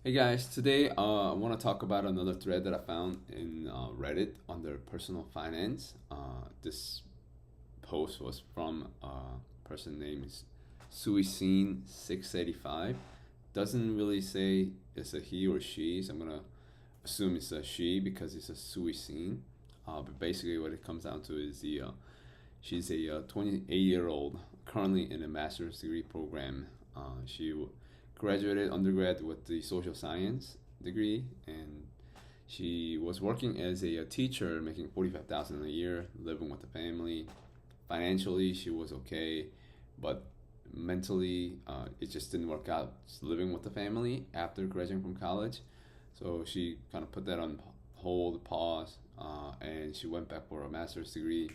Hey guys, today I want to talk about another thread that I found in Reddit under personal finance. This post was from a person named Suicine685. Doesn't really say it's a he or she, so I'm gonna assume it's a she because it's a Suicine. But basically, what it comes down to is she's a 28-year-old currently in a master's degree program. She graduated undergrad with the social science degree, and she was working as a teacher, making 45,000 a year, living with the family. Financially, she was okay, but mentally, it just didn't work out. Living with the family after graduating from college, so she kind of put that on hold, pause, and she went back for a master's degree.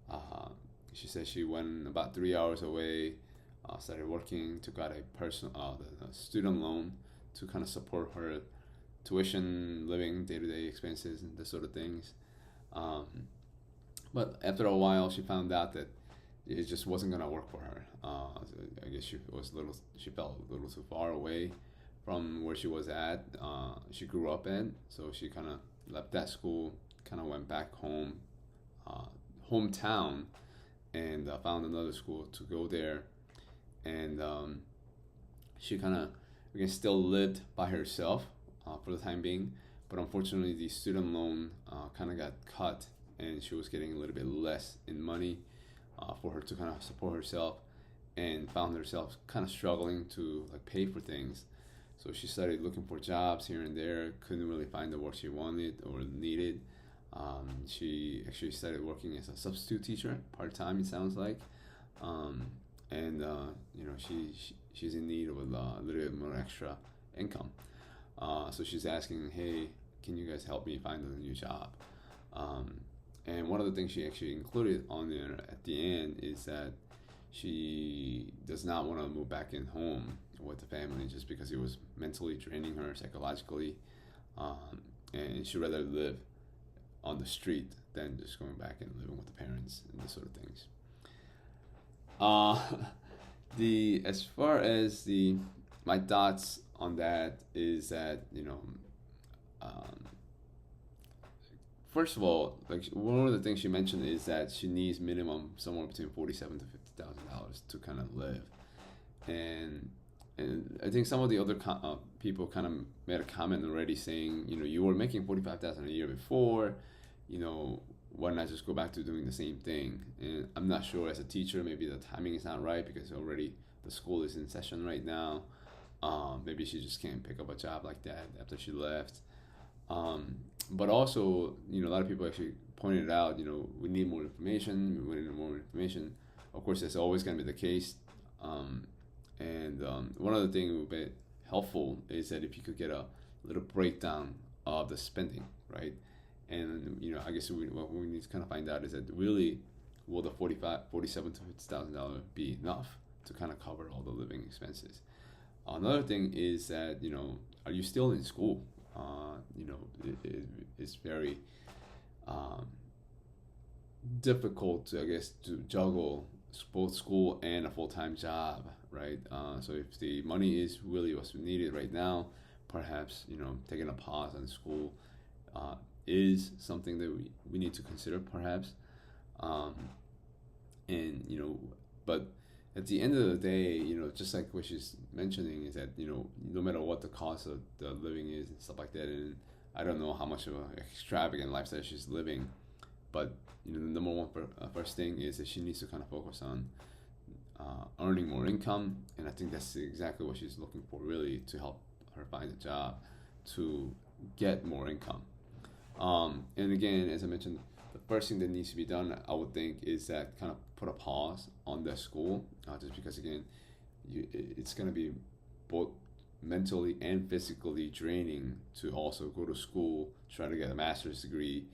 Uh, she said she went about 3 hours away, started working, took out a personal the student loan to kind of support her tuition, living, day to day expenses, and this sort of things. Um, but after a while, she found out that it just wasn't gonna work for her. I guess she felt a little too far away from where she was at. She grew up in, so she kind of left that school, kind of went back home, uh, hometown, and found another school to go there. And she kind of again still lived by herself for the time being, but unfortunately the student loan kind of got cut, and she was getting a little bit less in money for her to kind of support herself, and found herself kind of struggling to like pay for things. So she started looking for jobs here and there, couldn't really find the work she wanted or needed. She actually started working as a substitute teacher part time, it sounds like. um, and she's in need of a little bit more extra income. So she's asking, "Hey, can you guys help me find a new job?" Um, and one of the things she actually included on there at the end is that she does not want to move back in home with the family just because it was mentally draining her psychologically, um, and she'd rather live on the street than just going back and living with the parents and this sort of things. Uh, the as far as the my thoughts on that is that um, first of all, like one of the things she mentioned is that she needs minimum somewhere between $47,000 to $50,000 to kind of live, and I think some of the other people kind of made a comment already saying, you were making 45,000 a year before, you know, why not just go back to doing the same thing? And I'm not sure, as a teacher, maybe the timing is not right because already the school is in session right now. Maybe she just can't pick up a job like that after she left. But also, a lot of people actually pointed out, we need more information. We need more information. Of course, that's always going to be the case. And one other thing that would be helpful is that if you could get a little breakdown of the spending, right? And I guess what we need to kind of find out is that really will the 47 to $50,000 be enough to kind of cover all the living expenses? Another thing is that are you still in school? It's very um, difficult to, I guess, to juggle both school and a full-time job, right? So if the money is really what's needed right now, perhaps taking a pause on school uh, is something that we need to consider, perhaps. um, and but at the end of the day, just like what she's mentioning is that no matter what the cost of the living is and stuff like that, and I don't know how much of an extravagant lifestyle she's living, but the number one first thing is that she needs to kind of focus on earning more income, and I think that's exactly what she's looking for, really, to help her find a job to get more income. And again, as I mentioned, the first thing that needs to be done, I would think, is that kind of put a pause on the school, just because again, it's going to be both mentally and physically draining to also go to school, try to get a master's degree,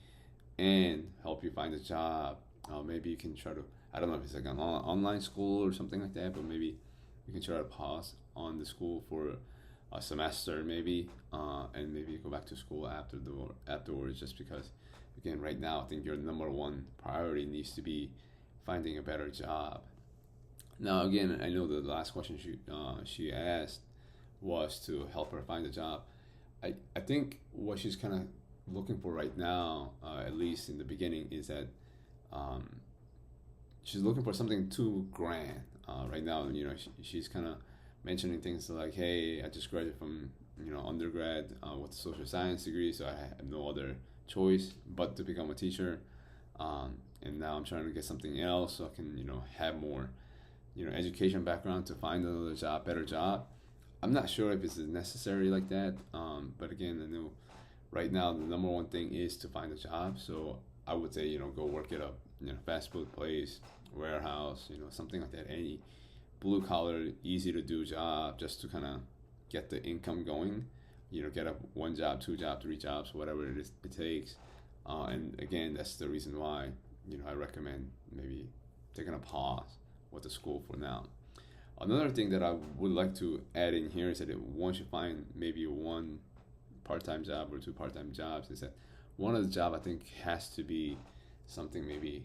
and help you find a job. Maybe you can try to, I don't know if it's like an online school or something like that, but maybe you can try to pause on the school for a semester, maybe, and maybe go back to school afterwards. Just because, again, right now, I think your number one priority needs to be finding a better job. Now, again, I know the last question she asked was to help her find a job. I think what she's kind of looking for right now, at least in the beginning, is that um, she's looking for something too grand. Right now, she's kind of mentioning things like, "Hey, I just graduated from undergrad with a social science degree, so I have no other choice but to become a teacher. And now I'm trying to get something else so I can have more education background to find another job, better job." I'm not sure if it's necessary like that, but again, I know right now the number one thing is to find a job. So I would say go work at a fast food place, warehouse, something like that. Any blue collar, easy to do job, just to kind of get the income going. Get up one job, two jobs, three jobs, whatever it takes. And again, that's the reason why I recommend maybe taking a pause with the school for now. Another thing that I would like to add in here is that once you find maybe one part-time job or two part-time jobs, is that one of the job I think has to be something maybe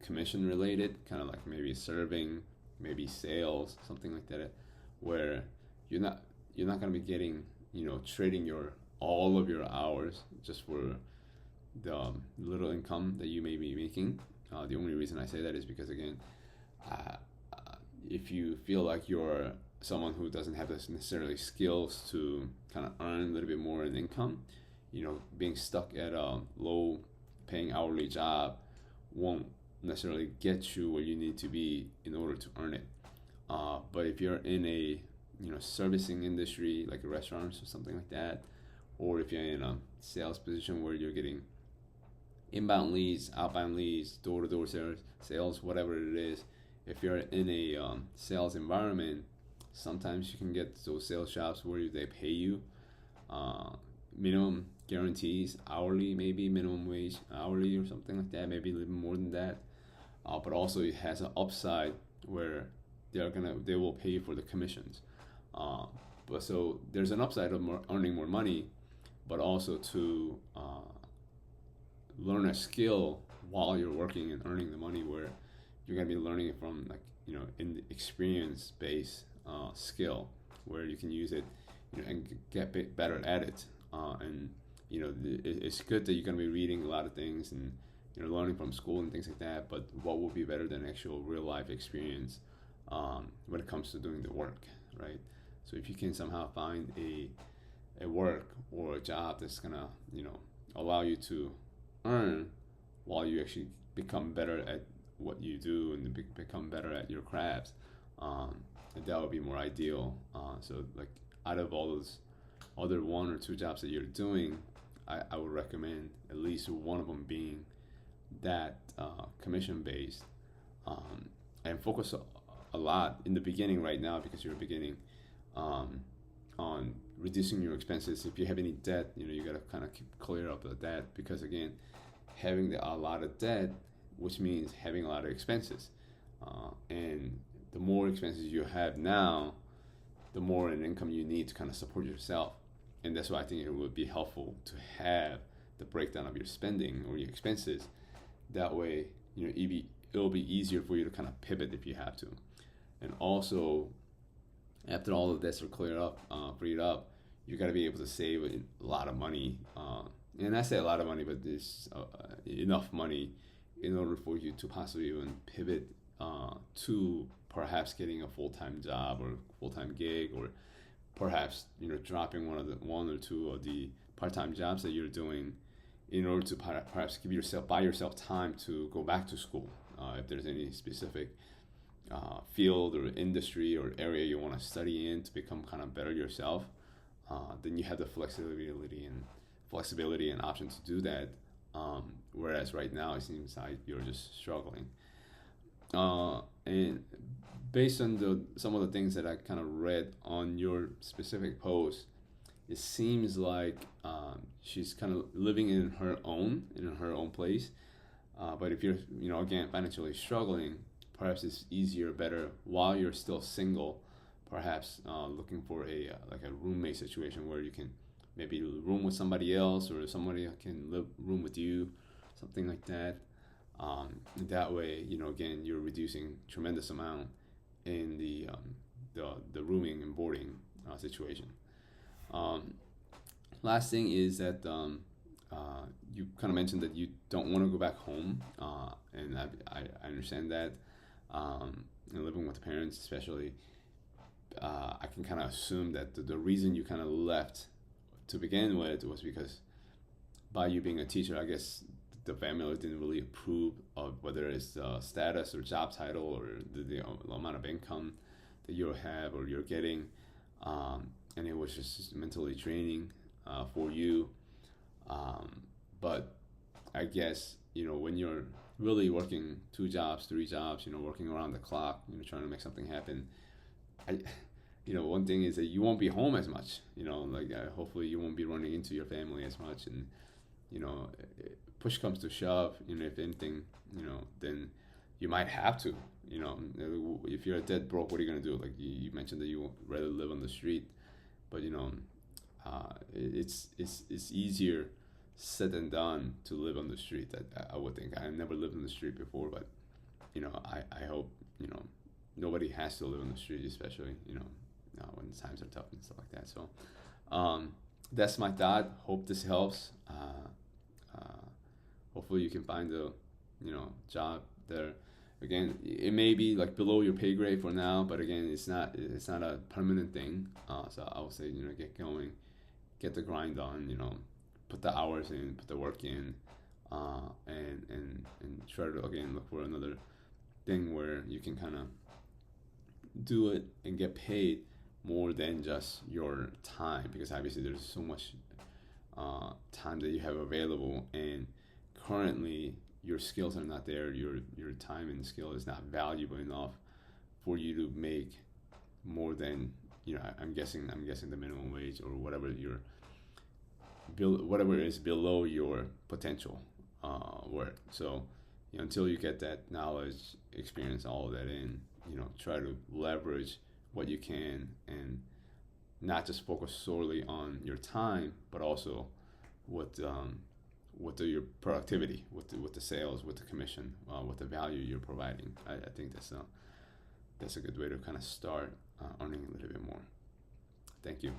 commission related, kind of like maybe serving, maybe sales, something like that, where you're not gonna be getting trading your all of your hours just for the little income that you may be making. The only reason I say that is because again, uh, if you feel like you're someone who doesn't have this necessarily skills to kind of earn a little bit more in income, being stuck at a low paying hourly job won't necessarily get you where you need to be in order to earn it. But if you're in a servicing industry like a restaurant or something like that, or if you're in a sales position where you're getting inbound leads, outbound leads, door-to-door sales, whatever it is, if you're in a sales environment, sometimes you can get those sales jobs where they pay you minimum guarantees hourly, maybe minimum wage hourly or something like that, maybe a little more than that. But also it has an upside where they will pay you for the commissions. But so there's an upside of earning more money, but also to learn a skill while you're working and earning the money, where you're gonna be learning it from in the experience based skill where you can use it and get better at it. And it's good that you're gonna be reading a lot of things and learning from school and things like that. But what will be better than actual real life experience when it comes to doing the work, right? So if you can somehow find a work or a job that's gonna allow you to earn while you actually become better at what you do and become better at your crafts, that would be more ideal. So like out of all those other one or two jobs that you're doing, I would recommend at least one of them being that commission based, and focus a lot in the beginning right now, because you're beginning on reducing your expenses. If you have any debt, you got to kind of keep clear of the debt, because again, having a lot of debt, which means having a lot of expenses, and the more expenses you have now, the more an income you need to kind of support yourself. And that's why I think it would be helpful to have the breakdown of your spending or your expenses. That way, it'll be easier for you to kind of pivot if you have to. And also, after all the debts are freed up, you got to be able to save a lot of money. And I say a lot of money, but there's enough money in order for you to possibly even pivot to perhaps getting a full-time job or full-time gig, or perhaps dropping one or two of the part-time jobs that you're doing in order to perhaps buy yourself time to go back to school. If there's any specific field or industry or area you want to study in to become kind of better yourself, then you have the flexibility and option to do that. Whereas right now it seems like you're just struggling. And based on some of the things that I kind of read on your specific post, it seems like she's kind of living in her own place. But if you're again financially struggling, perhaps it's easier, better while you're still single. Perhaps looking for a roommate situation where you can maybe room with somebody else, or somebody can live room with you, something like that. That way, again, you're reducing tremendous amount in the rooming and boarding situation. Um, Last thing is that you kind of mentioned that you don't want to go back home, and I understand that. Living with parents, especially, I can kind of assume that the reason you kind of left to begin with was because by you being a teacher, I guess the family didn't really approve of whether it's status or job title or the amount of income that you have or you're getting, and it was just mentally draining for you. But I guess when you're really working 2 jobs, 3 jobs, working around the clock, trying to make something happen. I, one thing is that you won't be home as much. Like hopefully you won't be running into your family as much, and push comes to shove, if anything, then you might have to. If you're dead broke, what are you gonna do? Like you mentioned that you would rather live on the street, but it's easier said than done to live on the street. I would think. I never lived on the street before, but I hope nobody has to live on the street, especially when times are tough and stuff like that. So that's my thought. Hope this helps. Hopefully you can find a job there. Again, it may be like below your pay grade for now, but again, it's not a permanent thing. So I would say get going, get the grind on. Put the hours in, put the work in, and try to again look for another thing where you can kind of do it and get paid more than just your time, because obviously there's so much time that you have available, and currently your skills are not there. Your time and skill is not valuable enough for you to make more than I'm guessing the minimum wage or whatever whatever is below your potential work. So until you get that knowledge, experience, all of that in, try to leverage what you can and not just focus solely on your time, but also with your productivity, with the sales, with the commission, with the value you're providing. I think that's a good way to kind of start earning a little bit more. Thank you.